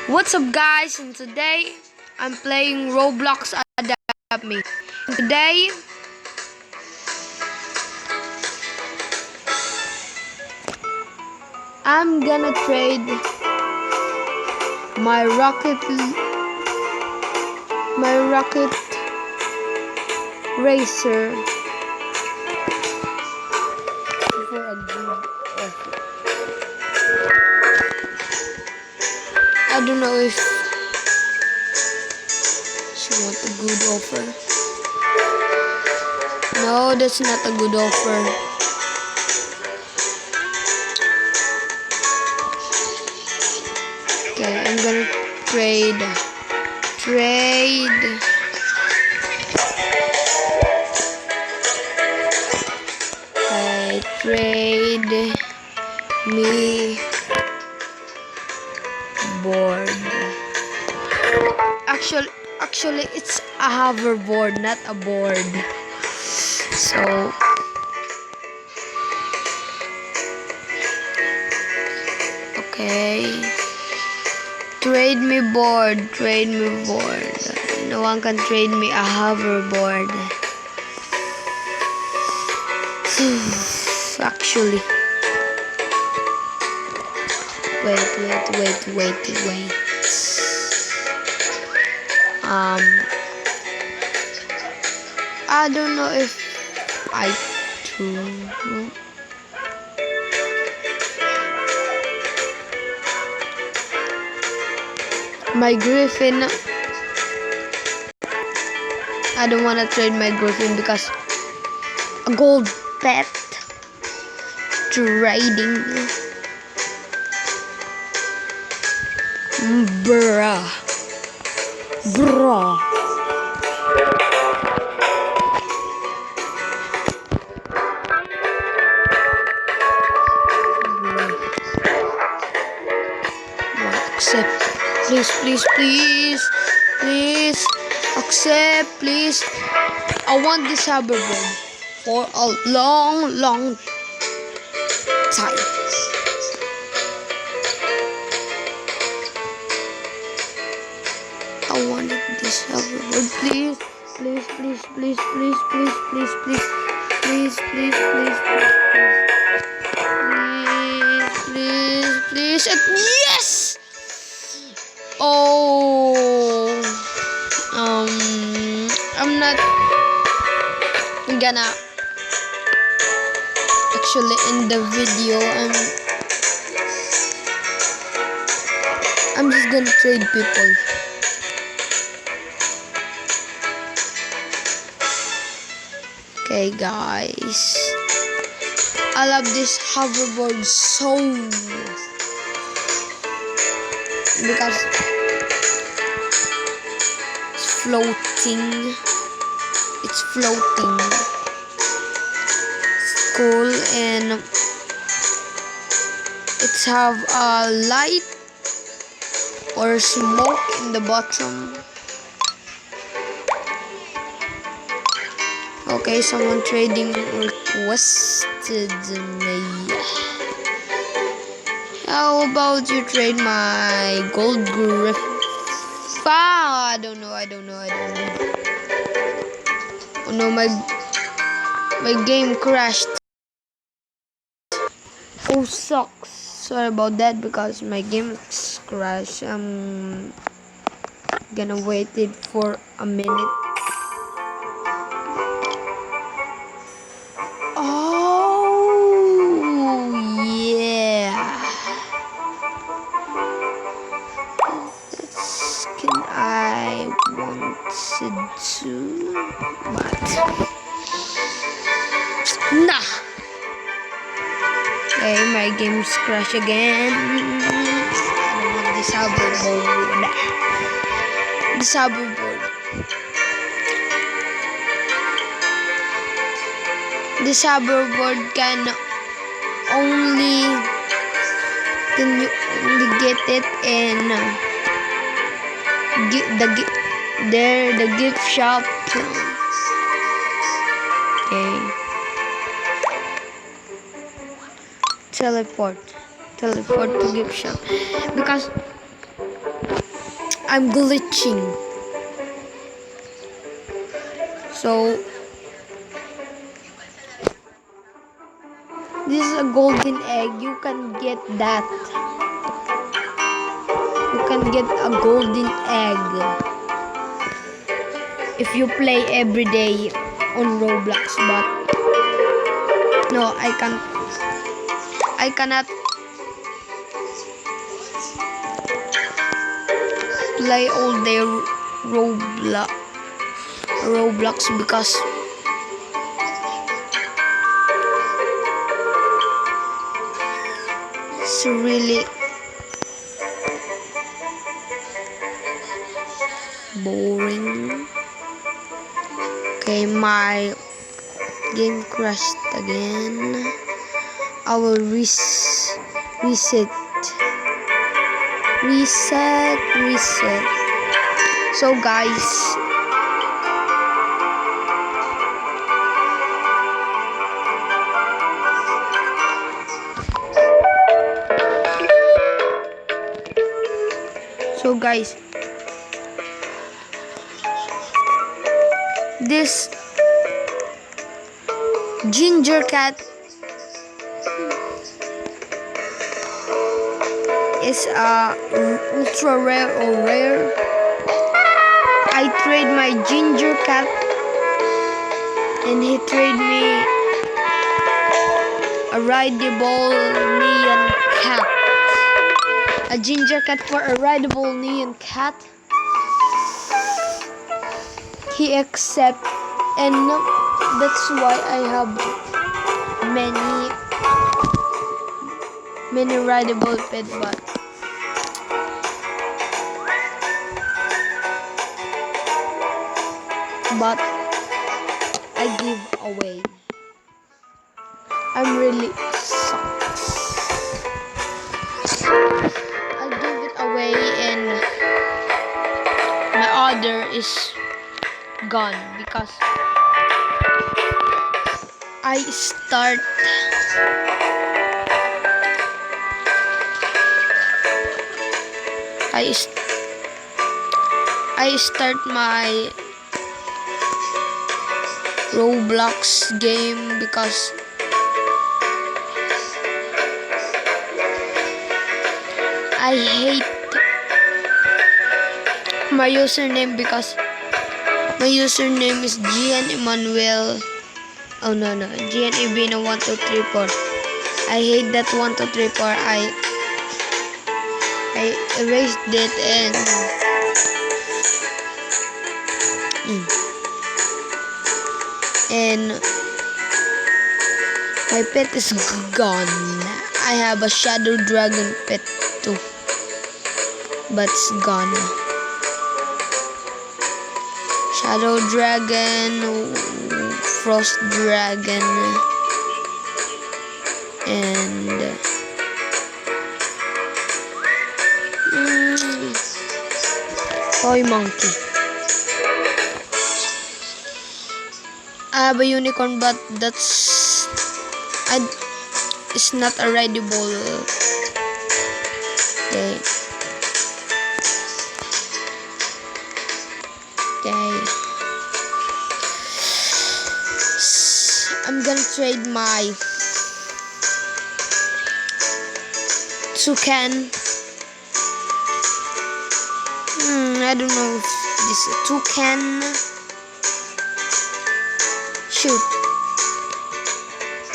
What's up guys, and today I'm playing Roblox Adapt Me. Today I'm gonna trade my rocket racer for a good offer. I don't know if she wants a good offer. No, that's not a good offer. Okay, I'm gonna trade. Trade me board. Actually, it's a hoverboard, not a board. So okay, trade me board. No one can trade me a hoverboard. Actually, wait. I don't know if I do. My Griffin. I don't want to trade my Griffin because a gold pet trading. Bruh. Accept. Please. Accept, please. I want this hoverboard for a long time. I wanted this hoverboard. Please. And yes! Oh, I'm not gonna actually end the video. I'm just gonna trade people. Okay, guys, I love this hoverboard so because it's floating. It's cool, and it's have a light or smoke in the bottom. Okay, someone trading requested me. How about you trade my gold Griffin? I don't know. Oh no, my game crashed. Oh, sucks. Sorry about that because my game crashed. I'm gonna wait it for a minute. Oh yeah. I wanted to, but nah. Okay, my game's crash again. I want this hoverboard. This hoverboard can you only get it in the gift shop. Okay. Teleport to gift shop because I'm glitching. So this is a golden egg. You can get that. You can get a golden egg if you play every day on Roblox, but no, I cannot play all day Roblox because it's really boring. Okay, my game crashed again. I will reset. So guys, this ginger cat is ultra rare or rare. I trade my ginger cat and he trade me a rideable neon cat. A ginger cat for a rideable neon cat. He accept, and that's why I have many rideable pet, but I give away. I'm really sucks. I give it away and my order is gone because I start my Roblox game because I hate my username because my username is Gian Emmanuel. Oh no, Gian Ibino 1234. I hate that 1234. I erased it and my pet is gone. I have a shadow dragon pet too, but it's gone. Shadow dragon, frost dragon, and toy monkey. I have a unicorn, but it's not a rideable. Okay. I'm gonna trade my toucan. I don't know if this is a toucan. Shoot.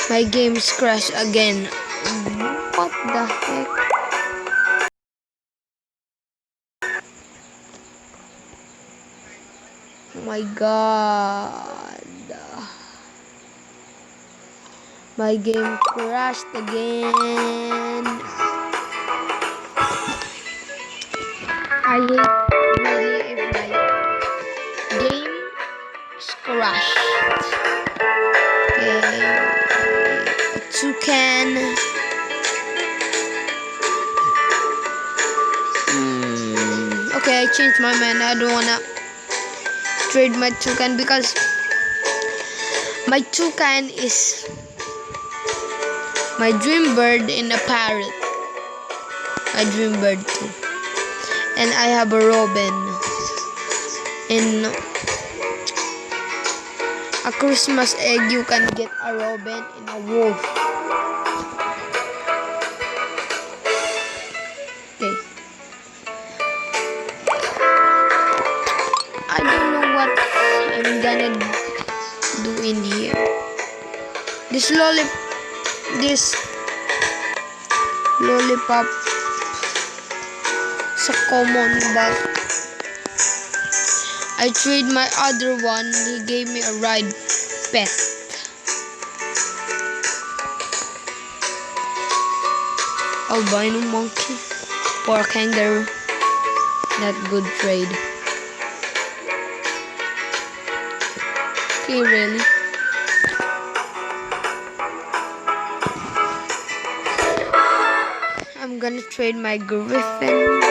My game's crashed again. What the heck? Oh my god. My game crashed again. I hate really if my game is crashed. Okay. Toucan. Okay, I changed my mind. I don't wanna trade my toucan because my toucan is my dream bird and a parrot. My dream bird too. And I have a robin. In a Christmas egg, you can get a robin and a wolf. Okay. I don't know what I'm gonna do in here. This lollipop is a common, but I trade my other one. He gave me a ride pet. Albino monkey or kangaroo. Not good trade. Okay, really. I'm gonna trade my griffin.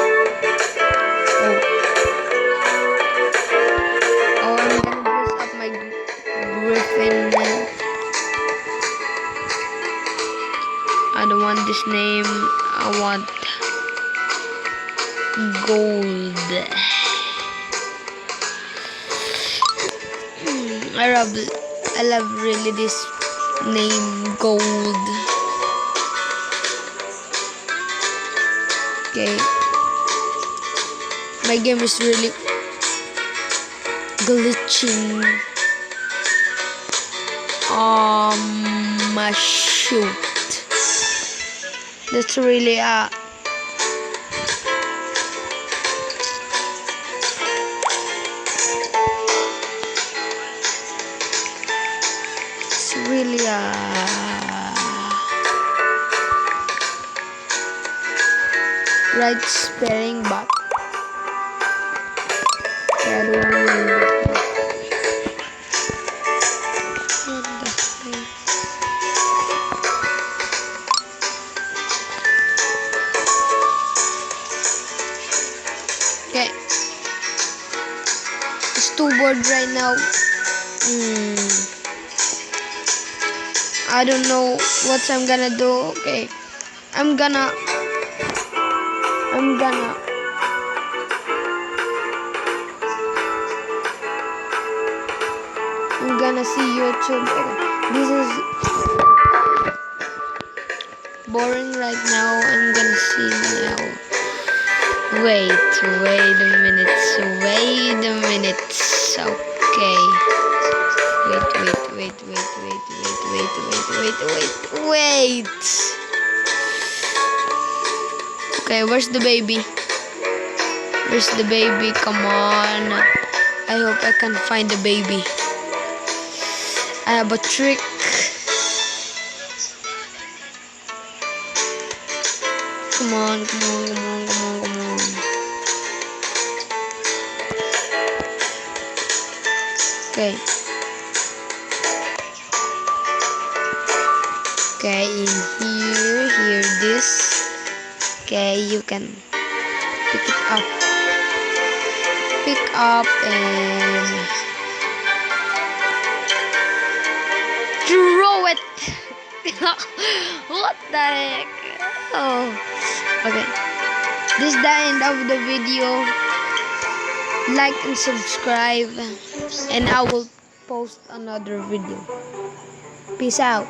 Oh, I'm gonna dress up my griffin. I don't want this name. I want gold. I love really this name, gold. Okay. My game is really glitching. Shoot. That's really it's really right spelling, but I don't know. Okay, it's too bored right now. I don't know what I'm gonna do. Okay, I'm gonna see YouTube. Okay. This is boring right now. I'm gonna see now. Wait a minute. Okay. Wait. Okay, where's the baby? Come on. I hope I can find the baby. I have a trick. Come on. Okay. Okay, in here this. Okay, you can pick up and throw it. What the heck? Oh, okay. This is the end of the video. Like and subscribe, and I will post another video. Peace out.